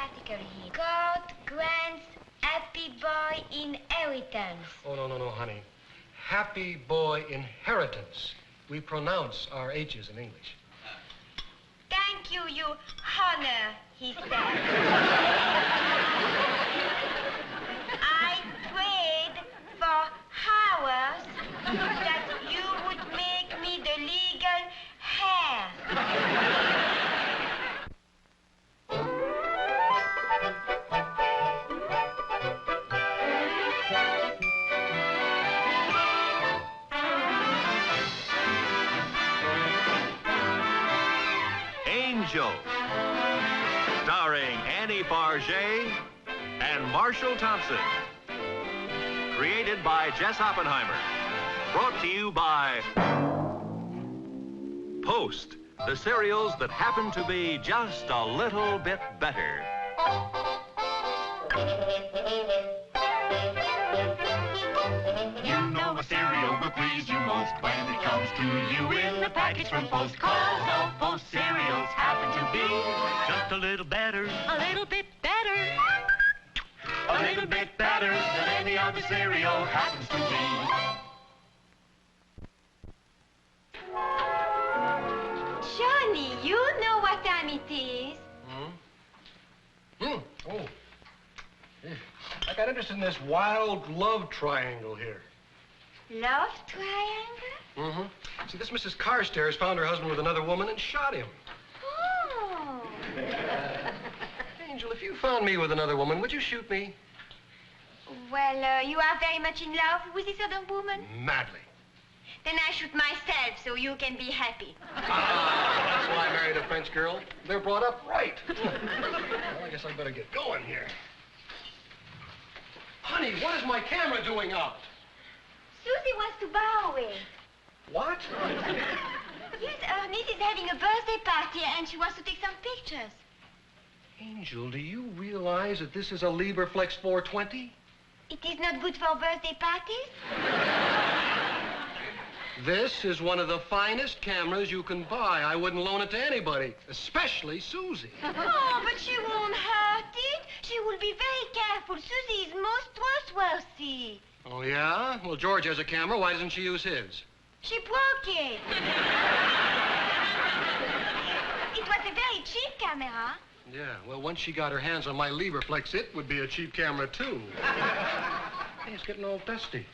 article here. God grants happy boy inheritance. Oh, no, honey. Happy boy inheritance. We pronounce our H's in English. Thank you, you honor, he said. I prayed for hours that you would make me the legal heir. Angel, starring Farge and Marshall Thompson. Created by Jess Oppenheimer. Brought to you by Post, the cereals that happen to be just a little bit better. You know a cereal will please you most when it comes to you in the package from Post. 'Cause all Post cereals happen to be just a little better. A little bit better. A little bit better than any other cereal happens to be. Johnny, you know what time it is. Oh. Yeah. I got interested in this wild love triangle here. Love triangle? See, this Mrs. Carstairs found her husband with another woman and shot him. Oh. Angel, if you found me with another woman, would you shoot me? Well, you are very much in love with this other woman? Madly. Then I shoot myself so you can be happy. That's why I married a French girl. They're brought up right. Well, I guess I better get going here. Honey, what is my camera doing out? Susie wants to borrow it. What? Yes, her niece is having a birthday party and she wants to take some pictures. Angel, do you realize that this is a Lieberflex 420? It is not good for birthday parties? This is one of the finest cameras you can buy. I wouldn't loan it to anybody, especially Susie. Oh, but she won't hurt it. She will be very careful. Susie is most trustworthy. Oh, yeah? Well, George has a camera. Why doesn't she use his? She broke it. It was a very cheap camera. Yeah, well, once she got her hands on my Lieberflex, it would be a cheap camera, too. Hey, it's getting all dusty.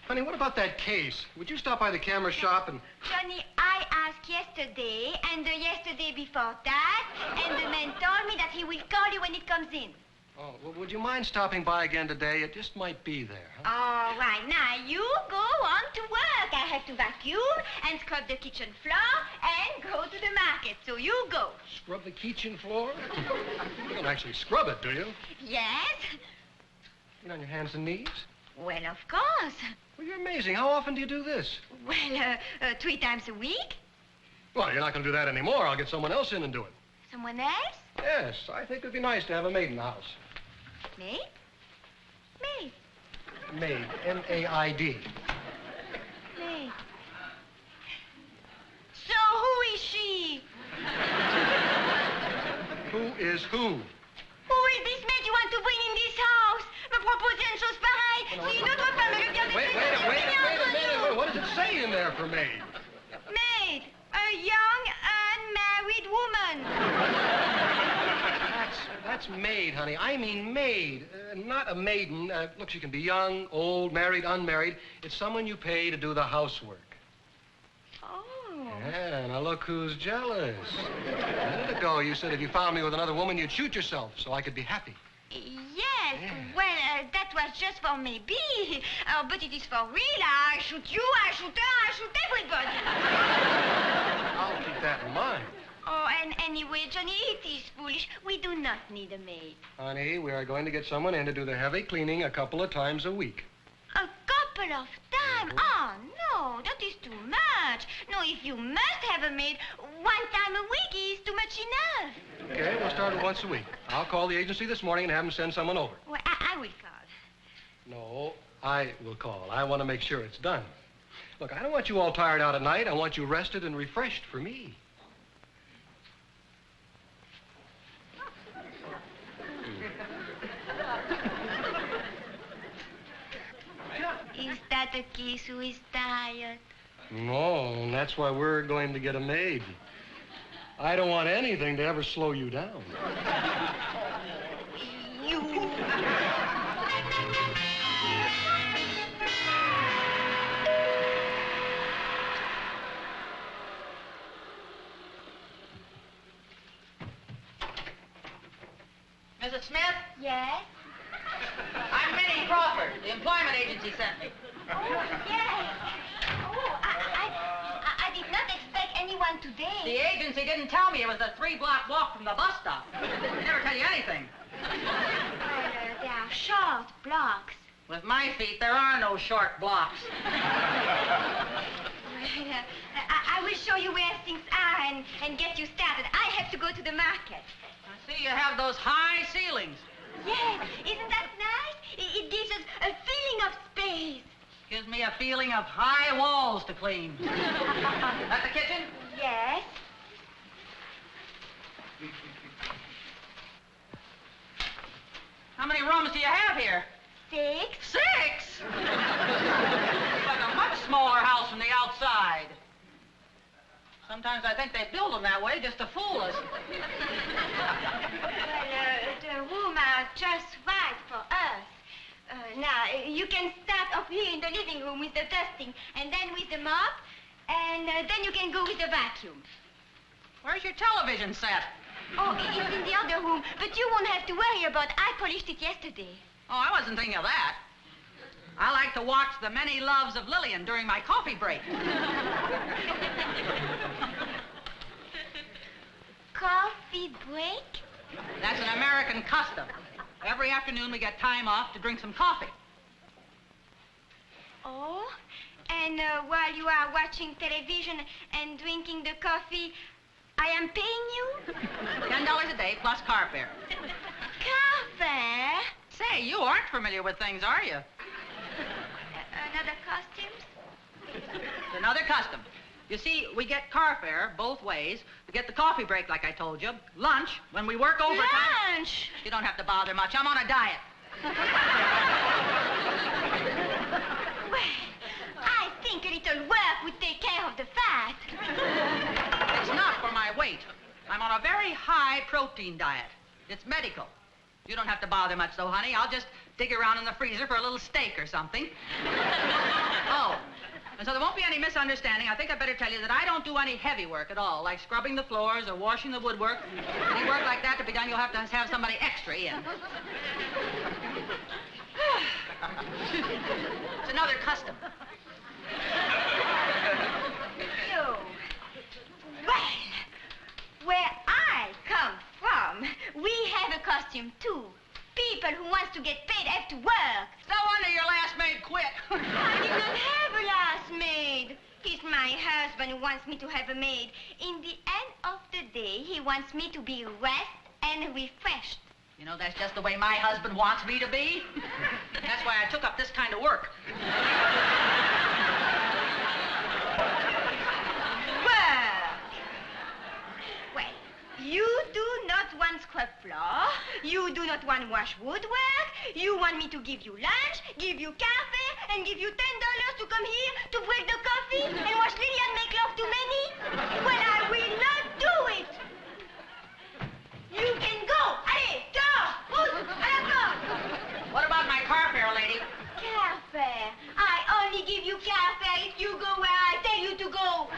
Honey, what about that case? Would you stop by the camera shop and... Johnny, I asked yesterday, and yesterday before that, and the man told me that he will call you when it comes in. Oh, well, would you mind stopping by again today? It just might be there, huh? All right, now you go on to work. I have to vacuum and scrub the kitchen floor and go to the market, so you go. Scrub the kitchen floor? You don't actually scrub it, do you? Yes? Get on your hands and knees? Well, of course. Well, you're amazing. How often do you do this? Well, 3 times a week. Well, you're not going to do that anymore. I'll get someone else in and do it. Someone else? Yes, I think it'd be nice to have a maid in the house. Maid? Maid. Maid. M-A-I-D. Maid. So who is she? Who is who? Who is this maid you want to bring in this house? Me proposer une chose pareille. Si une autre femme me revient de Wait a minute. What does it say in there for maid? Maid. A young, unmarried woman. That's maid, honey. I mean maid, not a maiden. Look, she can be young, old, married, unmarried. It's someone you pay to do the housework. Oh. Yeah, now look who's jealous. A minute ago, you said if you found me with another woman, you'd shoot yourself so I could be happy. Yes, Yeah. well, that was just for maybe. But it is for real. I shoot you, I shoot her, I shoot everybody. I'll keep that in mind. Oh, and anyway, Johnny, it is foolish. We do not need a maid. Honey, we are going to get someone in to do the heavy cleaning a couple of times a week. A couple of times? Oh, no, that is too much. No, if you must have a maid, 1 time a week is too much enough. Okay, we'll start with once a week. I'll call the agency this morning and have them send someone over. Well, I will call. No, I will call. I want to make sure it's done. Look, I don't want you all tired out at night. I want you rested and refreshed for me. that a case who is tired? No, and that's why we're going to get a maid. I don't want anything to ever slow you down. You... Mrs. Smith? Yes? I'm Minnie Crawford. The employment agency sent me. Oh, yes. Oh, I did not expect anyone The today. agency didn't tell me it was a 3-block walk from the bus stop. They never tell you anything. Well, they are short blocks. With my feet, there are no short blocks. Well, I will show you where things are and get you started. I have to go to the market. I see you have those high ceilings. Yes, isn't that nice? It gives us a feeling of space. Gives me a feeling of high walls to clean. At the kitchen? Yes. How many rooms do you have here? 6. 6? It's like a much smaller house from the outside. Sometimes I think they build them that way just to fool us. Well, the rooms are just right for us. Now, you can start up here in the living room with the dusting, and then with the mop, and then you can go with the vacuum. Where's your television set? Oh, it's in the other room, but you won't have to worry about it. I polished it yesterday. Oh, I wasn't thinking of that. I like to watch The Many Loves of Lillian during my coffee break. Coffee break? That's an American custom. Every afternoon we get time off to drink some coffee. Oh, and while you are watching television and drinking the coffee, I am paying you? $10 a day plus car fare. Car fare? Say, you aren't familiar with things, are you? Another costume? It's another custom. You see, we get car fare both ways. We get the coffee break, like I told you. Lunch, when we work overtime. Lunch? You don't have to bother much. I'm on a diet. Well, I think a little work would take care of the fat. It's not for my weight. I'm on a very high protein diet. It's medical. You don't have to bother much, though, honey. I'll just dig around in the freezer for a little steak or something. Oh, and so there won't be any misunderstanding. I think I'd better tell you that I don't do any heavy work at all, like scrubbing the floors or washing the woodwork. Any work like that to be done, you'll have to have somebody extra in. It's another custom. So, well, where I come from, we have a costume, too. People who want to get paid have to work. No wonder your last maid quit. I did not have a last maid. It's my husband who wants me to have a maid. In the end of the day, he wants me to be rest and refreshed. You know, that's just the way my husband wants me to be. That's why I took up this kind of work. Well, you do not want scrub floor. You do not want wash woodwork. You want me to give you lunch, give you coffee, and give you $10 to come here to break the coffee and watch Lillian make love to Manny? Well, I will not do it. You can go. Allez, dehors. Pousse, à la porte. What about my car fare, lady? Car fare. I only give you car fare if you go where I tell you to go.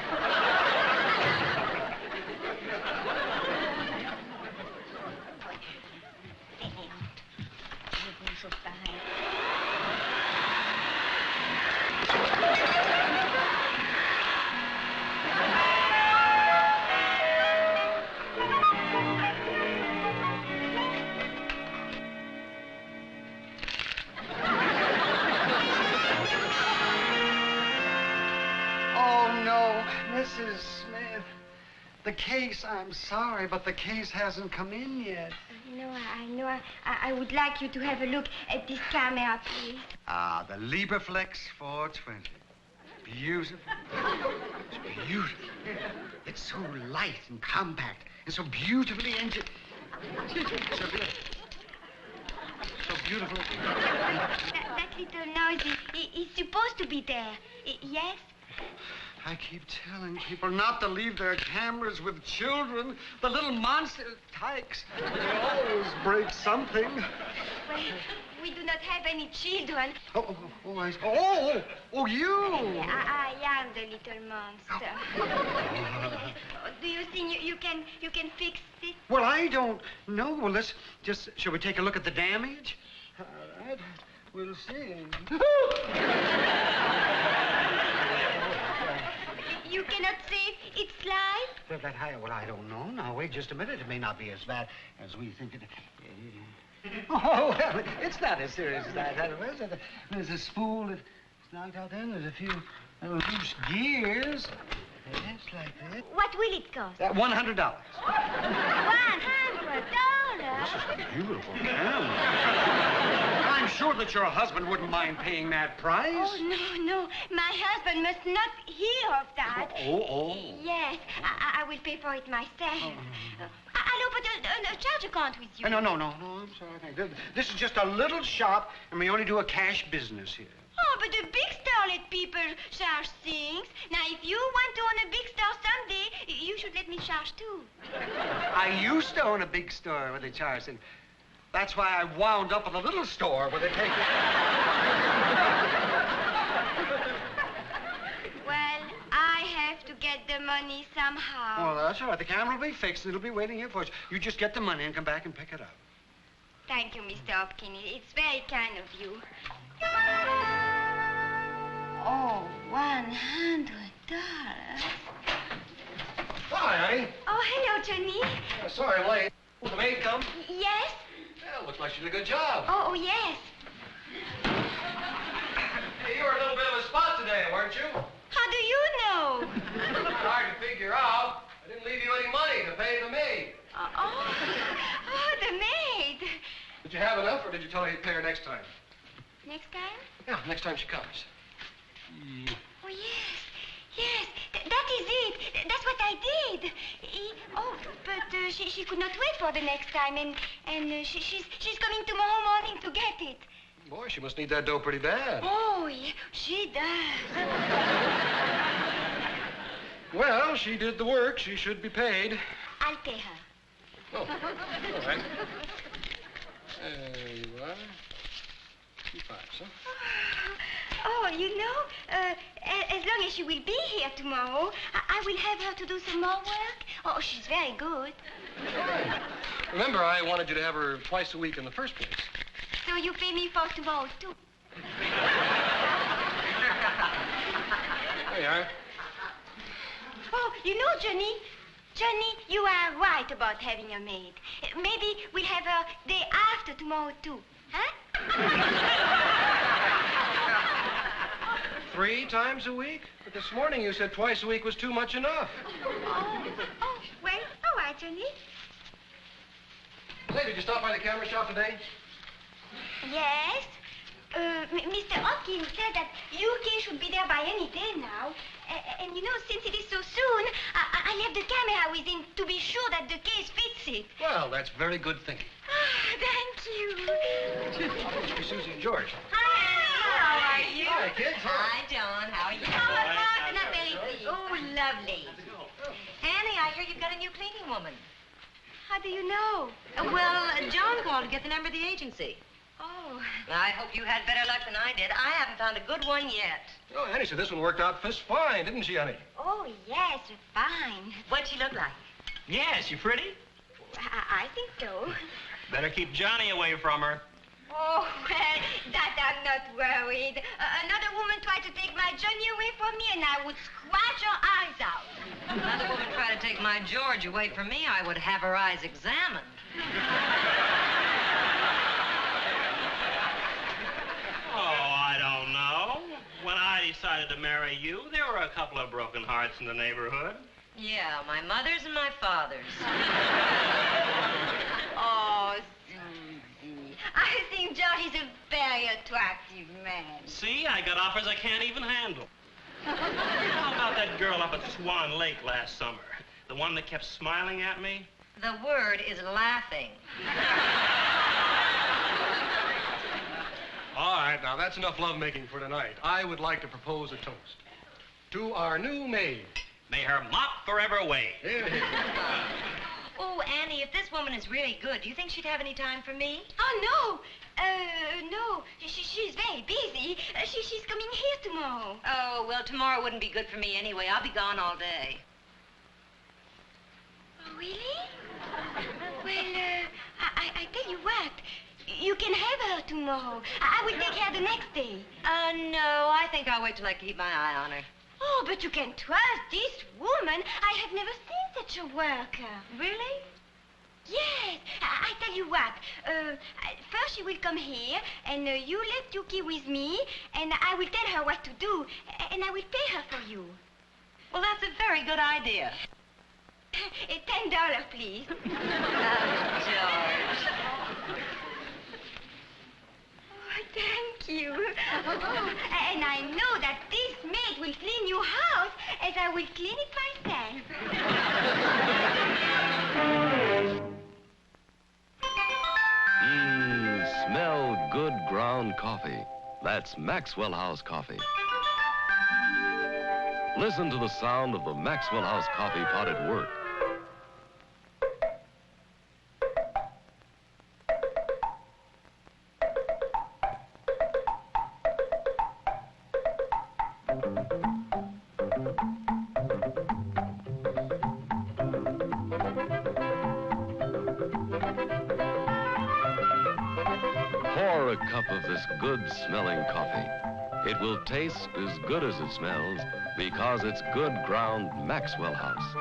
Oh, no, Mrs. Smith. The case, I'm sorry, but the case hasn't come in yet. I know. I would like you to have a look at this camera, please. Ah, the Lieberflex 420. Beautiful. It's beautiful. It's so light and compact and so beautifully engineered. So beautiful. That little noisy. He's supposed to be there. Yes? I keep telling people not to leave their cameras with children. The little monster tykes. They always break something. Well, we do not have any children. Oh, you! I am the little monster. Do you think you can fix it? Well, I don't know. Well, let's just... Shall we take a look at the damage? All right. We'll see. You cannot save its life? Well, I don't know. Now, wait just a minute. It may not be as bad as we think it... Oh, well, it's not as serious as that. There's a spool that's knocked out there. There's a few loose gears. Yes, like that. What will it cost? $100. $100? This is a beautiful camera. I'm sure that your husband wouldn't mind paying that price. Oh, no. My husband must not hear of that. Oh. Yes, I will pay for it myself. I'll open a charge account with you. No, I'm sorry. This is just a little shop, and we only do a cash business here. Oh, but the big store let people charge things. Now, if you want to own a big store someday, you should let me charge too. I used to own a big store where they charged, and that's why I wound up at a little store where they take it. Well, I have to get the money somehow. Oh, that's all right. The camera will be fixed, and it'll be waiting here for us. You just get the money and come back and pick it up. Thank you, Mr. Hopkins. It's very kind of you. Oh, $100. Hi, honey. Oh, hello, Johnny. Sorry I'm late. Will the maid come? Yes? Yeah, looks like she did a good job. Oh, yes. Hey, you were a little bit of a spot today, weren't you? How do you know? Hard to figure out. I didn't leave you any money to pay the maid. Oh, the maid. Did you have enough, or did you tell her you'd pay her next time? Next time? Yeah, next time she comes. Oh, yes. That is it. That's what I did. But she could not wait for the next time, and she's coming tomorrow morning to get it. Boy, she must need that dough pretty bad. Oh, yeah, she does. Well, she did the work. She should be paid. I'll pay her. Oh, all right. There you are. 2 5, huh? Oh, you know, as long as she will be here tomorrow, I will have her to do some more work. Oh, she's very good. Fine. Remember, I wanted you to have her twice a week in the first place. So you pay me for tomorrow, too. There you are. Oh, you know, Johnny, you are right about having a maid. Maybe we'll have her day after tomorrow, too. Huh? 3 times a week? But this morning you said twice a week was too much enough. Well, all right, Johnny. Say, did you stop by the camera shop today? Yes. Mr. Hopkins said that UK should be there by any day now. And you know, since it is so soon, I left the camera with him to be sure that the case fits it. Well, that's very good thinking. Thank you. Susie and George. Hi. How are you? Hi, kids. Hi, John. How are you? Not very pleased. Oh, lovely. Annie, I hear you've got a new cleaning woman. How do you know? Well, John called to get the number of the agency. Oh. I hope you had better luck than I did. I haven't found a good one yet. Oh, Annie said this one worked out just fine, didn't she, honey? Oh, yes, fine. What'd she look like? Yeah, is she pretty? I think so. Better keep Johnny away from her. Oh, well, that I'm not worried. Another woman tried to take my Johnny away from me, and I would scratch her eyes out. Another woman tried to take my George away from me, I would have her eyes examined. I don't know. When I decided to marry you, there were a couple of broken hearts in the neighborhood. Yeah, my mother's and my father's. Oh, Susie. I think George is a very attractive man. See, I got offers I can't even handle. How about that girl up at Swan Lake last summer? The one that kept smiling at me? The word is laughing. All right, now that's enough lovemaking for tonight. I would like to propose a toast to our new maid. May her mop forever wave. Here, here. Oh, Annie, if this woman is really good, do you think she'd have any time for me? Oh, no. No. She's very busy. She's coming here tomorrow. Oh, well, tomorrow wouldn't be good for me anyway. I'll be gone all day. Oh, really? Well, I tell you what. You can have her tomorrow. I will take her the next day. No, I think I'll wait till I keep my eye on her. Oh, but you can trust this woman. I have never seen such a worker. Really? Yes. I tell you what. First she will come here, and you let Yuki with me, and I will tell her what to do, and I will pay her for you. Well, that's a very good idea. $10, please. George. Thank you. And I know that this maid will clean your house as I will clean it myself. Smell good ground coffee. That's Maxwell House coffee. Listen to the sound of the Maxwell House coffee pot at work. Pour a cup of this good-smelling coffee. It will taste as good as it smells because it's good ground Maxwell House.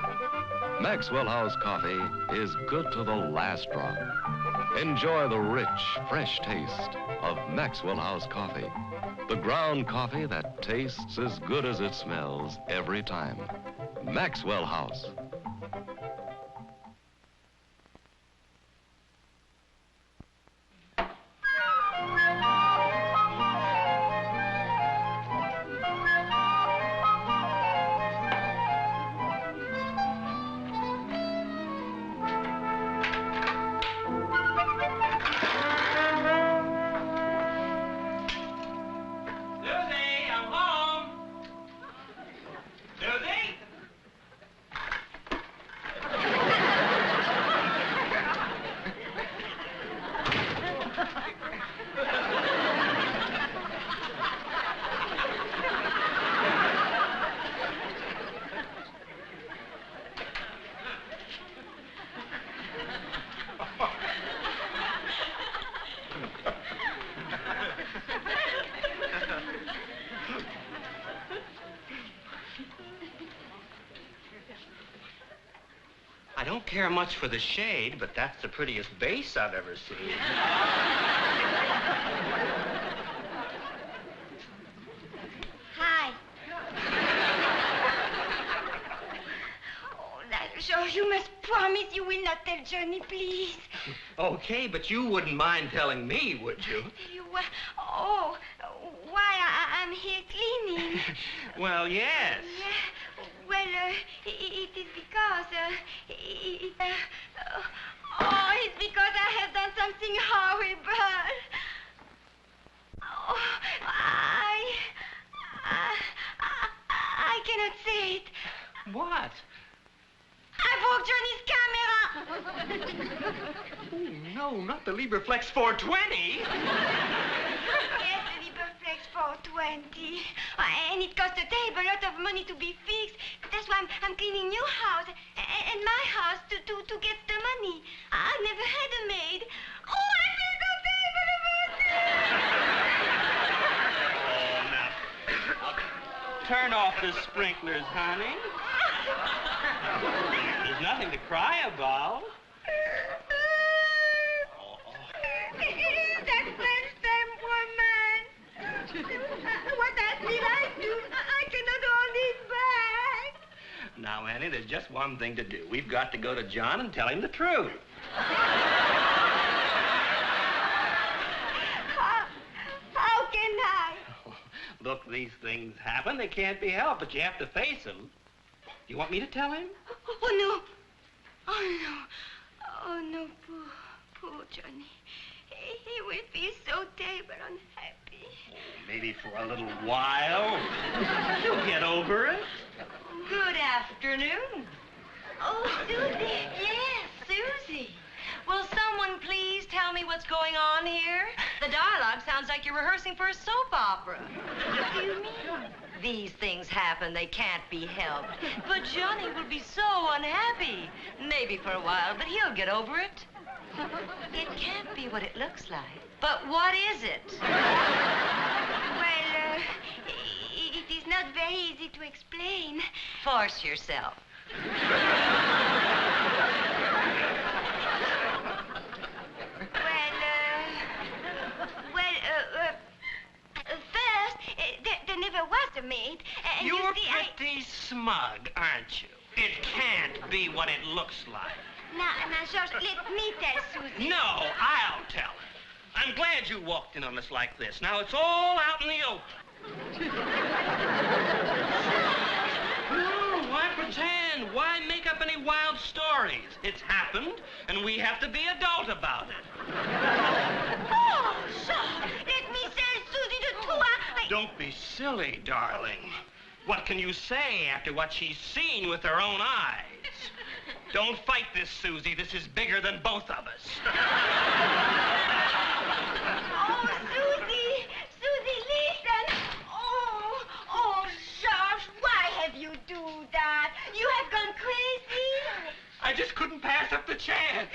Maxwell House coffee is good to the last drop. Enjoy the rich, fresh taste of Maxwell House coffee. The ground coffee that tastes as good as it smells every time. Maxwell House. Susie, I'm home. Susie? I don't care much for the shade, but that's the prettiest base I've ever seen. Hi. Oh, that George, you must promise you will not tell Johnny, please. Okay, but you wouldn't mind telling me, would you? Tell you what? Oh, why I'm here cleaning. Well, yes. Yeah. Well, it is because, it's because I have done something horrible. Oh, I cannot say it. What? I broke Johnny's camera. Oh, no, not the Libreflex 420. Yes, the Libreflex 420. And it cost the table a lot of money to be fixed. That's why I'm cleaning your house and my house to get the money. I've never had a maid. Oh, I feel so terrible about it. Oh, now, turn off the sprinklers, honey. There's nothing to cry about. That French woman. What did I do? I cannot hold it back. Now, Annie, there's just one thing to do. We've got to go to John and tell him the truth. How can I? Look, these things happen. They can't be helped, but you have to face them. You want me to tell him? Oh, no. Oh, no. Oh, no, poor Johnny. He will be so terrible unhappy. Maybe for a little while. You'll get over it. Good afternoon. Oh, Susie. Yes, Susie. Will someone please tell me what's going on here? The dialogue sounds like you're rehearsing for a soap opera. What do you mean? These things happen. They can't be helped. But Johnny will be so unhappy. Maybe for a while, but he'll get over it. It can't be what it looks like. But what is it? Well, it is not very easy to explain. Force yourself. First, there never was a maid. And You're you see, pretty smug, aren't you? It can't be what it looks like. Now, George, let me tell Susie. No, I'll tell her. I'm glad you walked in on us like this. Now it's all out in the open. No, why pretend? Why make up any wild stories? It's happened, and we have to be adult about it. Oh, George, let me tell Susie the truth. Don't be silly, darling. What can you say after what she's seen with her own eyes? Don't fight this, Susie. This is bigger than both of us. Oh, Susie, listen. Oh, George, why have you do that? You have gone crazy. I just couldn't pass up the chance.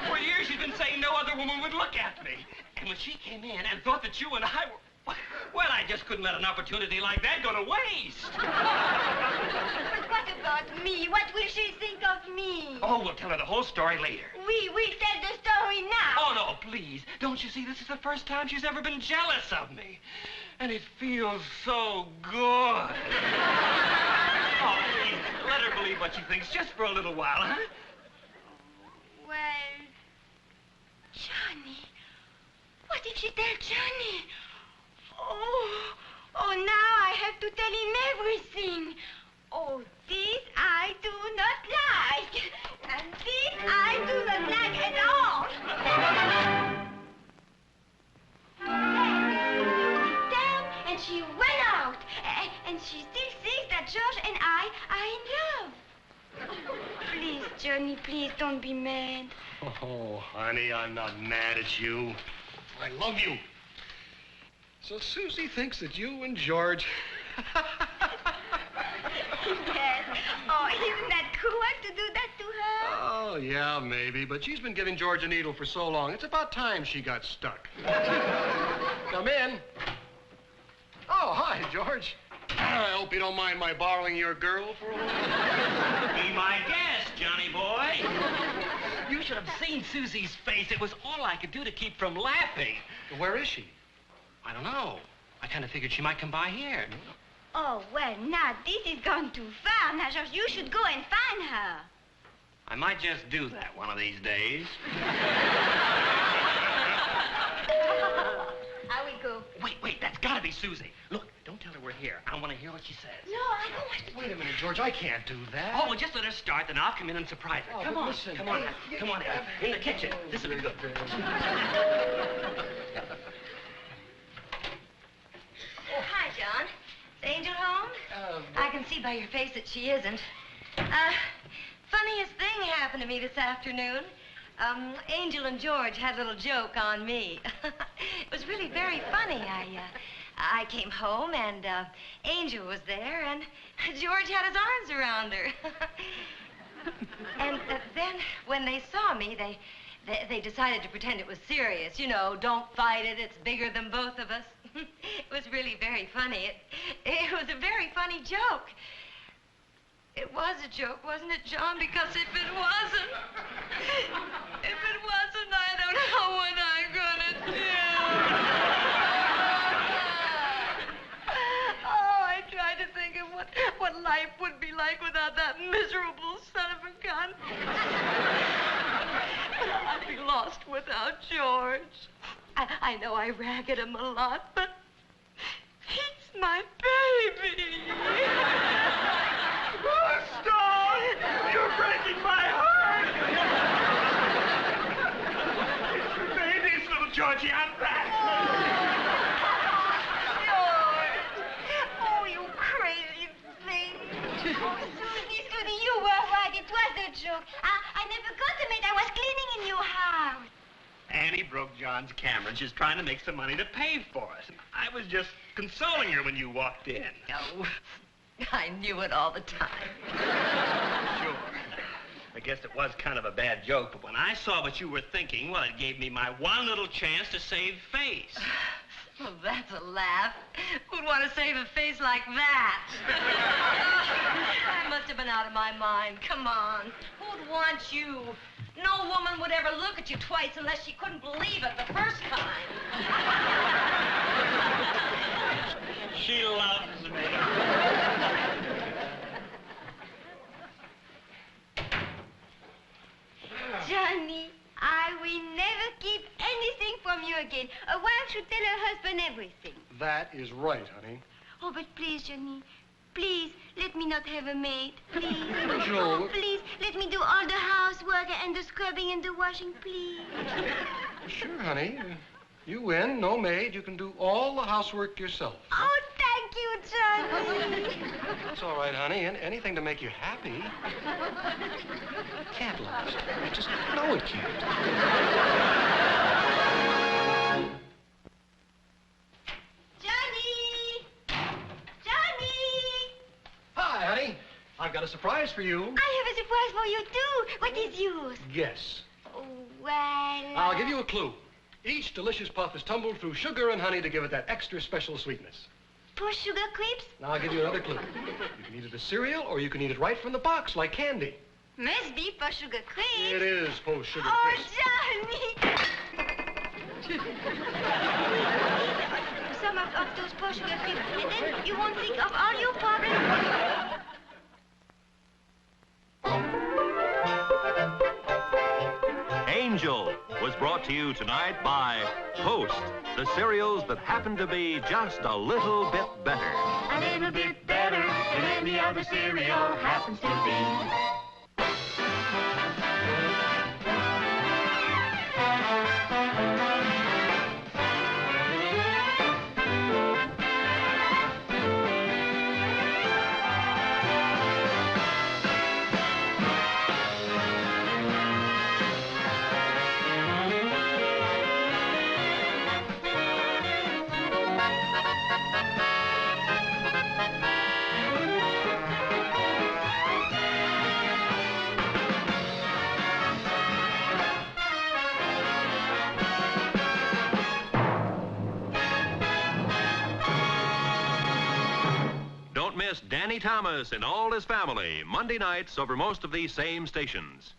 For years, she's been saying no other woman would look at me. And when she came in and thought that you and I were... Well, I just couldn't let an opportunity like that go to waste. But what about me? What will she think of me? Oh, we'll tell her the whole story later. We will tell the story now. Oh, no, please. Don't you see, this is the first time she's ever been jealous of me. And it feels so good. Oh, please, let her believe what she thinks just for a little while, huh? Well, Johnny. What if she tells Johnny? Oh, now I have to tell him everything. Oh, this I do not like. And this I do not like at all. Sit down, and she went out. And she still thinks that George and I are in love. Please, Johnny, please don't be mad. Oh, honey, I'm not mad at you. I love you. So Susie thinks that you and George... Yes. Oh, isn't that cruel to do that to her? Oh, yeah, maybe. But she's been giving George a needle for so long. It's about time she got stuck. Come in. Oh, hi, George. I hope you don't mind my borrowing your girl for a while. Be my guest, Johnny boy. You should have seen Susie's face. It was all I could do to keep from laughing. Where is she? I don't know. I kind of figured she might come by here. Oh, well, now, this is gone too far. Now, George, you should go and find her. I might just do that one of these days. I will go. Wait, that's gotta be Susie. Look, don't tell her we're here. I want to hear what she says. No, I don't want to. Wait a minute, George. I can't do that. Oh, well, just let her start, then I'll come in and surprise her. Oh, come but on. listen. Come on, come on in the kitchen. This will be good. Hi, John. Is Angel home? I can see by your face that she isn't. Funniest thing happened to me this afternoon. Angel and George had a little joke on me. It was really very funny. I came home, and Angel was there, and George had his arms around her. And then, when they saw me, they decided to pretend it was serious. You know, don't fight it. It's bigger than both of us. It was really very funny. It was a very funny joke. It was a joke, wasn't it, John? Because if it wasn't, I don't know what I'm gonna do. Oh, I tried to think of what life would be like without that miserable son of a gun. I'd be lost without George. I know I rag at him a lot, but he's my baby. Stop! You're breaking my heart! Baby's little Georgie, I'm back. Oh, you crazy thing. Oh, Susie, you were right. It was a joke. I never got the maid. I was cleaning in your house. Annie broke John's camera, and she's trying to make some money to pay for us. I was just consoling her when you walked in. Oh, I knew it all the time. Sure. I guess it was kind of a bad joke, but when I saw what you were thinking, well, it gave me my one little chance to save face. Well, that's a laugh. Who'd want to save a face like that? I must have been out of my mind. Come on. Who'd want you? No woman would ever look at you twice unless she couldn't believe it the first time. She loves me. Johnny, I will never keep anything from you again. A wife should tell her husband everything. That is right, honey. Oh, but please, Johnny, please, let me not have a maid. Please. Joe. Oh, please, let me do all the housework and the scrubbing and the washing, please. Sure, honey. You win. No maid. You can do all the housework yourself. Oh, thank you, Johnny. That's all right, honey. Anything to make you happy. Can't last. I just know it can't. Johnny! Johnny! Hi, honey. I've got a surprise for you. I have a surprise for you, too. What is yours? Guess. Oh, well... I'll give you a clue. Each delicious puff is tumbled through sugar and honey to give it that extra special sweetness. For sugar crisps? Now, I'll give you another clue. You can eat it as cereal, or you can eat it right from the box, like candy. Must be for sugar crisps. It is for sugar Oh, crisps. Johnny! Some of those poor sugar crisps, and then you won't think of all your problems. Angel was brought to you tonight by Post, the cereals that happen to be just a little bit better. A little bit better than any other cereal happens to be. Don't miss Danny Thomas and all his family Monday nights over most of these same stations.